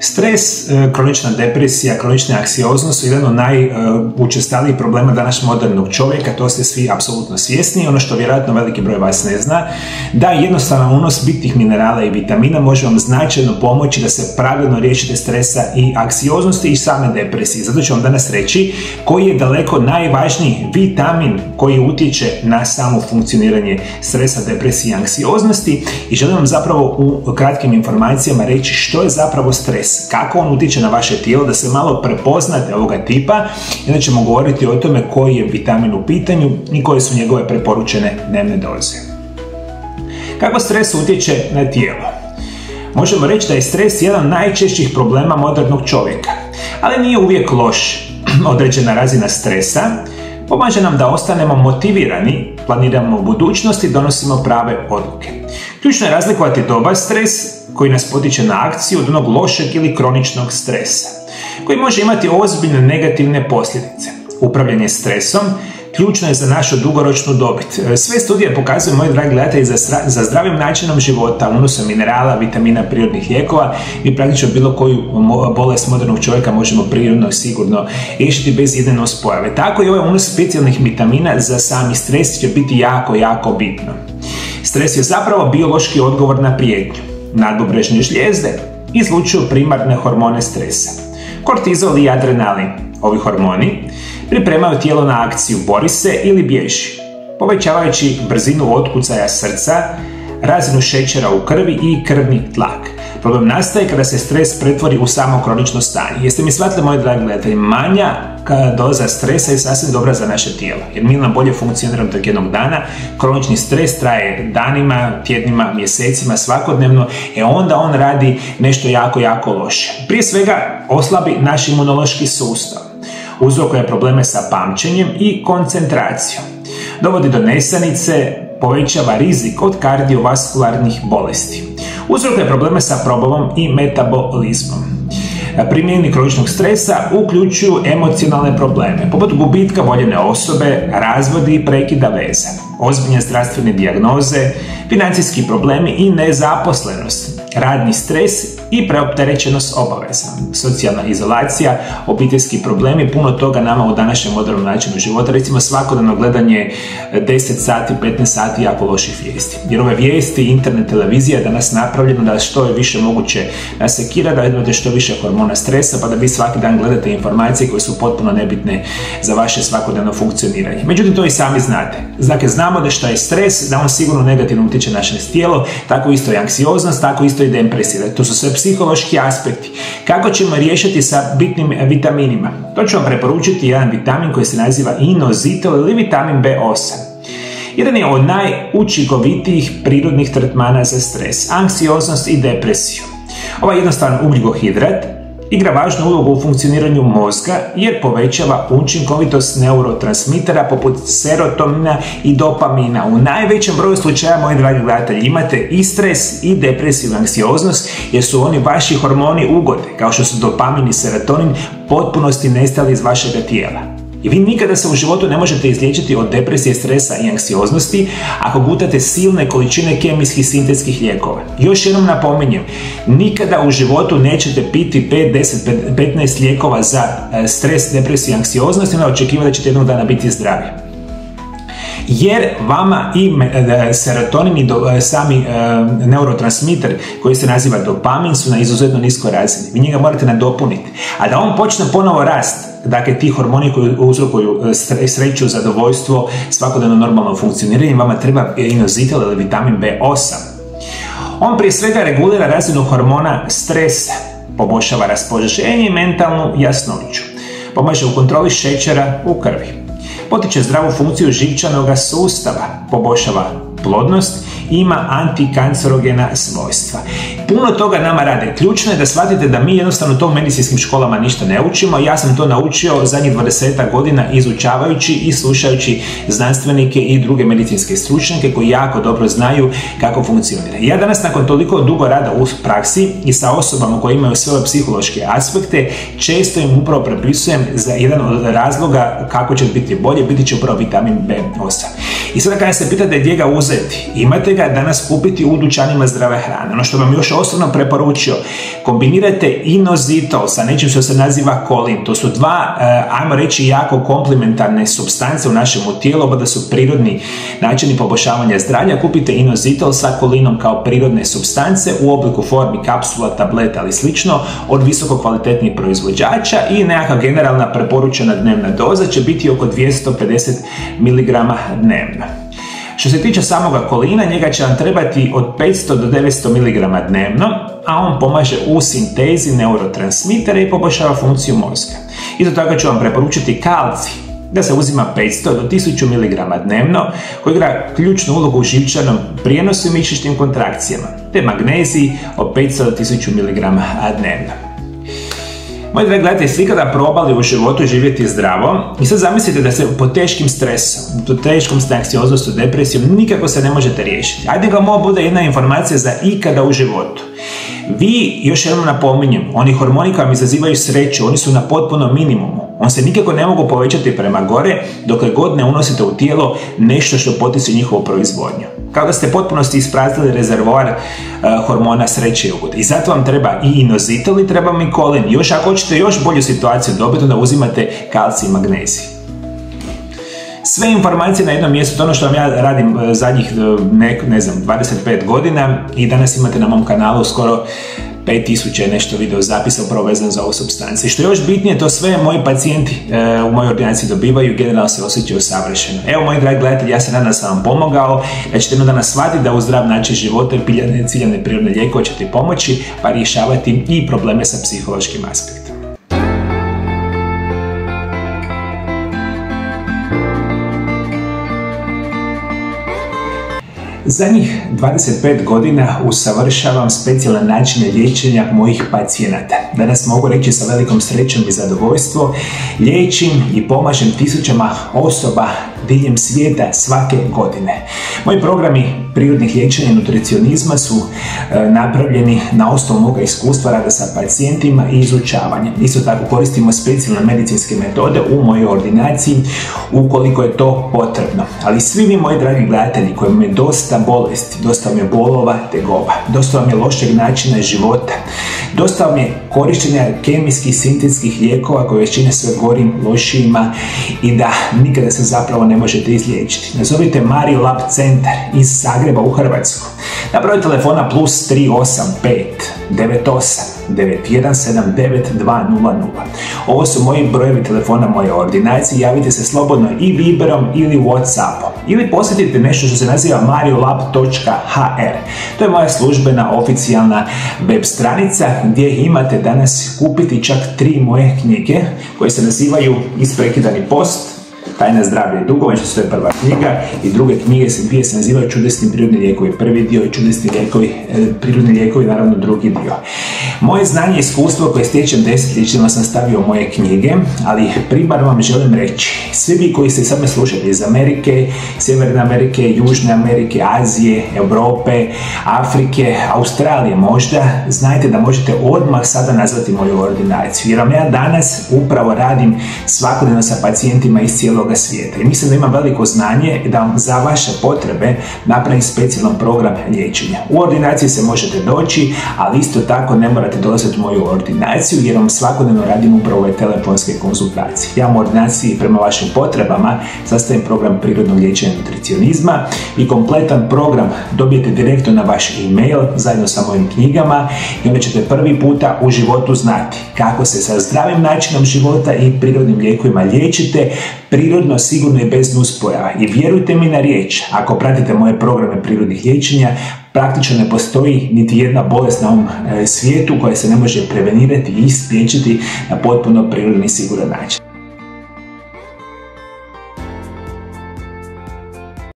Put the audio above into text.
Stres, kronična depresija, kronična anksioznost su jedan od najučestalijih problema današnjeg modernog čovjeka, to ste svi apsolutno svjesni. Ono što vjerojatno veliki broj vas ne zna, da jednostavan unos bitnih minerala i vitamina može vam značajno pomoći da se pravilno riješite stresa i anksioznosti i same depresije. Zato ću vam danas reći koji je daleko najvažniji vitamin koji utječe na samo funkcioniranje stresa, depresije i anksioznosti i želim vam zapravo u kratkim informacijama reći što je zapravo stres, kako on utječe na vaše tijelo, da se malo prepoznate ovoga tipa i onda ćemo govoriti o tome koji je vitamin u pitanju i koje su njegove preporučene dnevne doze. Kako stres utječe na tijelo? Možemo reći da je stres jedan od najčešćih problema modernog čovjeka, ali nije uvijek loš. Određena razina stresa pomaže nam da ostanemo motivirani, planiramo budućnost i donosimo prave odluke. Ključno je razlikovati dobar stres koji nas potiče na akciju od onog lošeg ili kroničnog stresa, koji može imati ozbiljne negativne posljedice. Upravljanje stresom ključno je za našu dugoročnu dobit. Sve studije pokazuju, moji dragi gledatelji, za zdravim načinom života, unosom minerala, vitamina, prirodnih lijekova, mi praktično bilo koju bolest modernog čovjeka možemo prirodno i sigurno riješiti bez jedne nuspojave. Tako i ovaj unos specijalnih vitamina za sami stres će biti jako, jako bitno. Stres je zapravo biološki odgovor na prijetnju. Nadbubrežne žlijezde izlučuju primarne hormone stresa, kortizol i adrenalin. Ovi hormoni pripremaju tijelo na akciju, bori se ili bježi, povećavajući brzinu otkucaja srca, razinu šećera u krvi i krvni tlak. Problem nastaje kada se stres pretvori u samo kronično stanje. Jeste mi shvatili, moji dragi gledatelji, manja doza stresa je sasvim dobra za naše tijelo, jer mi nam bolje funkcioniramo tek jednog dana. Kronični stres traje danima, tjednima, mjesecima, svakodnevno, onda on radi nešto jako, jako loše. Prije svega oslabi naš imunološki sustav, uzrokuje probleme sa pamćenjem i koncentracijom, dovodi do nesanice, povećava rizik od kardiovaskularnih bolesti, uzrokuje probleme sa probavom i metabolizmom. Primjeni kroničnog stresa uključuju emocionalne probleme, poput gubitka voljene osobe, razvodi i prekida veze, ozbiljne zdravstvene dijagnoze, financijski problemi i nezaposlenost, radni stres i preopterećenost obaveza, socijalna izolacija, obiteljski problemi, puno toga nama u današnjem modernom načinu života, recimo svakodnevno gledanje 10 sati, 15 sati jako loših vijesti. Jer ove vijesti, internet, televizija je danas napravljeno da što je više moguće nasekira, da imate što više hormona stresa, pa da vi svaki dan gledate informacije koje su potpuno nebitne za vaše svakodnevno funkcioniranje. Međutim, to i sami znate. Dakle, znamo da što je stres, da on sigurno negativno utječe na naše tijelo, tako isto i anksioznost, tako isto i depresija. To su sve psihološki aspekti. Kako ćemo riješiti sa bitnim vitaminima? To ću vam preporučiti jedan vitamin koji se naziva inositol ili vitamin B8. Jedan je od najučinkovitijih prirodnih tretmana za stres, anksioznost i depresiju. Ovaj jednostavan ugljikohidrat igra važnu ulogu u funkcioniranju mozga jer povećava učinkovitost neurotransmitera poput serotonina i dopamina. U najvećem broju slučaja, moji dragi gledatelji, imate i stres i depresiju i anksioznost jer su oni vaši hormoni ugode, kao što su dopamin i serotonin, potpunosti nestali iz vašega tijela. I vi nikada se u životu ne možete izliječiti od depresije, stresa i anksioznosti ako gutate silne količine kemijskih sintetskih lijekova. Još jednom napominjem, nikada u životu nećete piti 5, 10, 15 lijekova za stres, depresiju i anksioznost i onda očekivati da ćete jednog dana biti zdravi. Jer vama i serotonin i sami neurotransmiter koji se naziva dopamin su na izuzetno niskoj razini. Vi njega morate nadopuniti. A da on počne ponovo rast, dakle ti hormoni koji uzrokuju sreću, zadovoljstvo, svakodnevno normalno funkcioniranje, vama treba inositol ili vitamin B8. On prije svega regulira razinu hormona stresa, poboljšava raspoloženje i mentalnu jasnoću, pomaže u kontroli šećera u krvi, potiče zdravu funkciju živčanog sustava, poboljšava plodnost i ima antikancerogena svojstva. Puno toga nama rade. Ključno je da shvatite da mi jednostavno to u medicinskim školama ništa ne učimo. Ja sam to naučio zadnjih 20 godina izučavajući i slušajući znanstvenike i druge medicinske stručnjake koji jako dobro znaju kako funkcionira. Ja danas nakon toliko dugo rada u praksi i sa osobama koje imaju sve ove psihološke aspekte, često im upravo prepisujem za jedan od razloga kako će biti bolje, biti će upravo vitamin B8. I sada kada se pitate gdje ga uzeti, imate možete ga danas kupiti u dućanima zdrave hrane. Ono što vam još osobno preporučio, kombinirajte inositol sa nečim što se naziva kolin. To su dva, ajmo reći, jako komplementarne supstance u našem tijelu, oba da su prirodni načini poboljšavanja zdravlja. Kupite inositol sa kolinom kao prirodne supstance u obliku formi kapsula, tableta ili slično od visoko kvalitetnih proizvođača i nekakva generalna preporučena dnevna doza će biti oko 250 mg dnevno. Što se tiče samoga kolina, njega će vam trebati od 500 do 900 mg dnevno, a on pomaže u sintezi neurotransmitera i poboljšava funkciju mozga. Isto tako ću vam preporučiti kalcij, da se uzima 500 do 1000 mg dnevno, koji igra ključnu ulogu u živčanom prijenosu i mišićnim kontrakcijama, te magnezij od 500 do 1000 mg dnevno. Moji dragi gledatelji, svi kada probali u životu živjeti zdravo i sad zamislite da se pod teškim stresom, pod teškom ste anksioznošću, depresijom, nikako se ne možete riješiti. Ajde ga ovo bude jedna informacija za ikada u životu. Vi, još jednom napominjem, oni hormoni koji vam izazivaju sreću, oni su na potpuno minimumu. On se nikako ne mogu povećati prema gore dokle god ne unosite u tijelo nešto što potiče njihovu proizvodnju. Kao da ste potpunosti ispraznili rezervoar hormona sreće i ugode. I zato vam treba i inositol i treba vam i kolin. Još ako hoćete još bolju situaciju dobiti, onda uzimate kalcij i magnezij. Sve informacije na jednom mjestu, to ono što vam ja radim zadnjih 25 godina i danas imate na mom kanalu skoro 5000 nešto video zapisa upravo vezano za ovu supstanciju. Što je još bitnije, to sve moji pacijenti u mojoj ordinaciji dobivaju i generalno se osjećaju savršeno. Evo, moji dragi gledatelji, ja se nadam da sam vam pomogao, da ćete jednog dana shvatiti da u zdrav način života i ciljane prirodne lijekove će ti pomoći, pa rješavati i probleme sa psihološkim aspektom. Zadnjih 25 godina usavršavam specijalne načine liječenja mojih pacijenata. Danas mogu reći sa velikom srećom i zadovoljstvom, liječim i pomažem tisućama osoba diljem svijeta svake godine. Moji programi prirodnih liječenja i nutricionizma su napravljeni na osnovu moga iskustva rada sa pacijentima i izučavanja. Isto tako koristimo specijalne medicinske metode u mojoj ordinaciji ukoliko je to potrebno. Ali svi vi, moji dragi gledatelji, koji imaju dosta bolesti, dosta vam je bolova, tegova, dosta vam je lošeg načina života, dosta vam je korištenja kemijskih, sintetskih lijekova koje već čine sve gorim, lošijima i da nikada se zapravo ne možete izliječiti. Nazovite Mario Lab centar iz Zagreba u Hrvatsku. Na broj telefona +385 98 9179 200. Ovo su moji brojevi telefona moje ordinacije. Javite se slobodno i Viberom ili Whatsappom. Ili posjetite nešto što se naziva mariolab.hr. To je moja službena oficijalna web stranica gdje imate danas kupiti čak 3 moje knjige koje se nazivaju Isprekidani post, Tajna zdravlja i dugovanja, što je prva knjiga, i druge knjige dvije se nazivaju Čudesni prirodni lijekovi, prvi dio i Čudesni prirodni lijekovi, naravno drugi dio. Moje znanje i iskustvo koje stječem desetljećima sam stavio u moje knjige, ali primarno vam želim reći, svi vi koji ste sad me slušali iz Amerike, Sjeverne Amerike, Južne Amerike, Azije, Europe, Afrike, Australije možda, znajte da možete odmah sada nazvati moju ordinaciju, jer vam ja danas upravo radim svakodnevno sa pacijentima iz cijeloga svijeta i mislim da imam veliko znanje da vam za vaše potrebe napravim specijalan program liječenja. U ordinaciji se možete doći, ali isto tako ne morate dolaziti u moju ordinaciju jer vam svakodnevno radim upravo ove telefonske konzultacije. Ja u ordinaciji prema vašim potrebama sastavim program prirodnog liječenja nutricionizma i kompletan program dobijete direktno na vaš e-mail zajedno sa mojim knjigama i onda ćete prvi puta u životu znati kako se sa zdravim načinom života i prirodnim lijekovima liječite prirodno, sigurno i bez nuspojava. I vjerujte mi na riječ, ako pratite moje programe prirodnih liječenja, praktično ne postoji niti jedna bolest na ovom svijetu koja se ne može prevenirati i spriječiti na potpuno prirodni i siguran način.